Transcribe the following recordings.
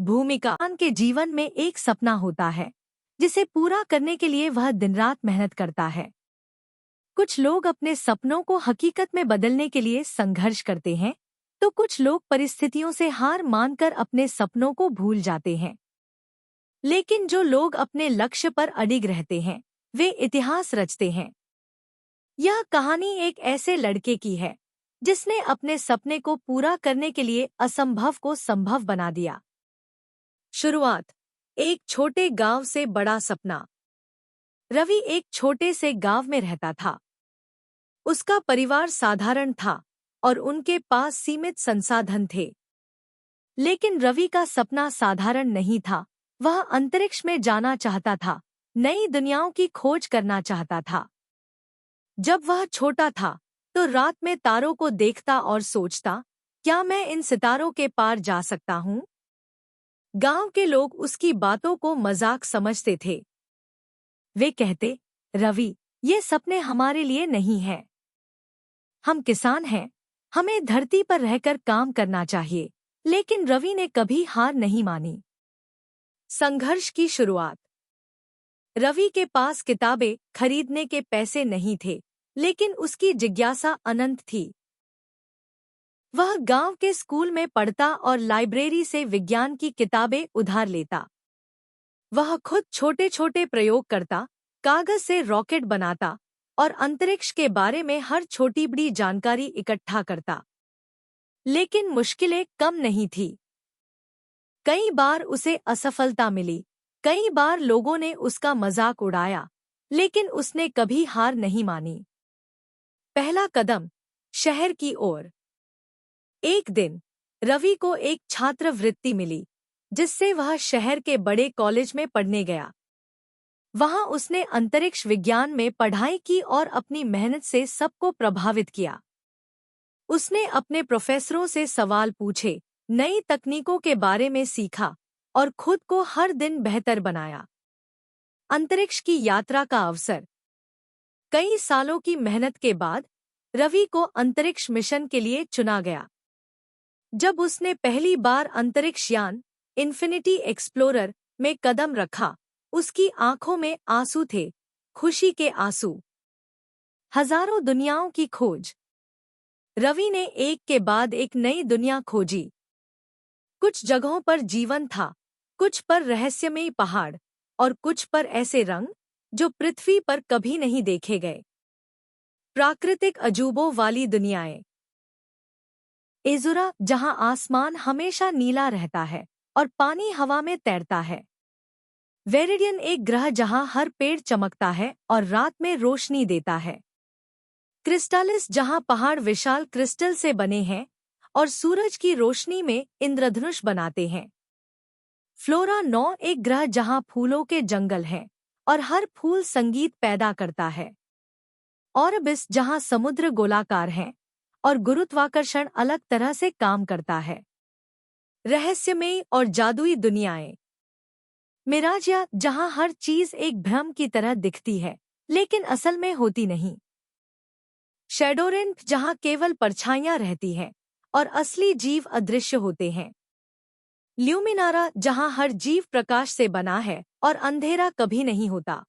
भूमिका के जीवन में एक सपना होता है जिसे पूरा करने के लिए वह दिन रात मेहनत करता है। कुछ लोग अपने सपनों को हकीकत में बदलने के लिए संघर्ष करते हैं, तो कुछ लोग परिस्थितियों से हार मानकर अपने सपनों को भूल जाते हैं। लेकिन जो लोग अपने लक्ष्य पर अडिग रहते हैं, वे इतिहास रचते हैं। यह कहानी एक ऐसे लड़के की है जिसने अपने सपने को पूरा करने के लिए असंभव को संभव बना दिया। शुरुआत। एक छोटे गांव से बड़ा सपना। रवि एक छोटे से गांव में रहता था। उसका परिवार साधारण था और उनके पास सीमित संसाधन थे। लेकिन रवि का सपना साधारण नहीं था। वह अंतरिक्ष में जाना चाहता था, नई दुनियाओं की खोज करना चाहता था। जब वह छोटा था तो रात में तारों को देखता और सोचता, क्या मैं इन सितारों के पार जा सकता हूँ? गांव के लोग उसकी बातों को मजाक समझते थे। वे कहते, रवि, ये सपने हमारे लिए नहीं हैं। हम किसान हैं, हमें धरती पर रहकर काम करना चाहिए। लेकिन रवि ने कभी हार नहीं मानी। संघर्ष की शुरुआत। रवि के पास किताबें खरीदने के पैसे नहीं थे, लेकिन उसकी जिज्ञासा अनंत थी। वह गांव के स्कूल में पढ़ता और लाइब्रेरी से विज्ञान की किताबें उधार लेता। वह खुद छोटे छोटे प्रयोग करता, कागज से रॉकेट बनाता और अंतरिक्ष के बारे में हर छोटी बड़ी जानकारी इकट्ठा करता। लेकिन मुश्किलें कम नहीं थी। कई बार उसे असफलता मिली, कई बार लोगों ने उसका मजाक उड़ाया, लेकिन उसने कभी हार नहीं मानी। पहला कदम, शहर की ओर। एक दिन रवि को एक छात्रवृत्ति मिली, जिससे वह शहर के बड़े कॉलेज में पढ़ने गया। वहां उसने अंतरिक्ष विज्ञान में पढ़ाई की और अपनी मेहनत से सबको प्रभावित किया। उसने अपने प्रोफेसरों से सवाल पूछे, नई तकनीकों के बारे में सीखा और खुद को हर दिन बेहतर बनाया। अंतरिक्ष की यात्रा का अवसर। कई सालों की मेहनत के बाद रवि को अंतरिक्ष मिशन के लिए चुना गया। जब उसने पहली बार अंतरिक्ष यान इन्फिनिटी एक्सप्लोरर में कदम रखा, उसकी आंखों में आंसू थे, खुशी के आंसू। हजारों दुनियाओं की खोज। रवि ने एक के बाद एक नई दुनिया खोजी। कुछ जगहों पर जीवन था, कुछ पर रहस्यमयी पहाड़ और कुछ पर ऐसे रंग जो पृथ्वी पर कभी नहीं देखे गए। प्राकृतिक अजूबों वाली दुनियाएं। एजुरा, जहां आसमान हमेशा नीला रहता है और पानी हवा में तैरता है। वेरिडियन, एक ग्रह जहां हर पेड़ चमकता है और रात में रोशनी देता है। क्रिस्टालिस, जहां पहाड़ विशाल क्रिस्टल से बने हैं और सूरज की रोशनी में इंद्रधनुष बनाते हैं। फ्लोरा 9, एक ग्रह जहां फूलों के जंगल हैं और हर फूल संगीत पैदा करता है। ऑरबिस, जहां समुद्र गोलाकार हैं और गुरुत्वाकर्षण अलग तरह से काम करता है। रहस्यमयी और जादुई दुनियाएं। मिराजिया, जहां हर चीज एक भ्रम की तरह दिखती है लेकिन असल में होती नहीं। शैडोरेंट, जहां केवल परछाइयां रहती हैं और असली जीव अदृश्य होते हैं। ल्यूमिनारा, जहां हर जीव प्रकाश से बना है और अंधेरा कभी नहीं होता।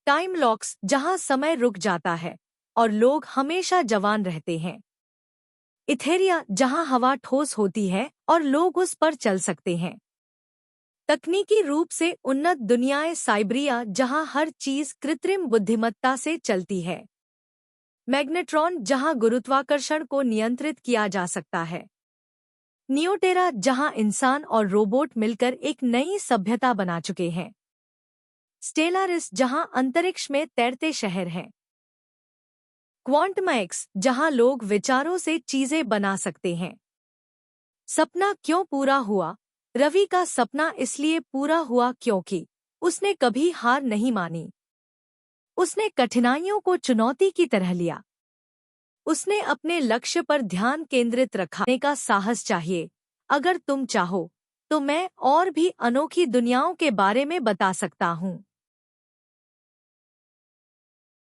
टाइम लॉक्स, जहां समय रुक जाता है और लोग हमेशा जवान रहते हैं। इथेरिया, जहां हवा ठोस होती है और लोग उस पर चल सकते हैं। तकनीकी रूप से उन्नत दुनियाएं। साइबरिया, जहां हर चीज कृत्रिम बुद्धिमत्ता से चलती है। मैग्नेट्रॉन, जहां गुरुत्वाकर्षण को नियंत्रित किया जा सकता है। नियोटेरा, जहां इंसान और रोबोट मिलकर एक नई सभ्यता बना चुके हैं। स्टेलारिस, जहां अंतरिक्ष में तैरते शहर हैं। क्वांटमैक्स, जहां लोग विचारों से चीजें बना सकते हैं। सपना क्यों पूरा हुआ? रवि का सपना इसलिए पूरा हुआ क्योंकि उसने कभी हार नहीं मानी। उसने कठिनाइयों को चुनौती की तरह लिया। उसने अपने लक्ष्य पर ध्यान केंद्रित रखने का साहस चाहिए। अगर तुम चाहो तो मैं और भी अनोखी दुनियाओं के बारे में बता सकता हूँ।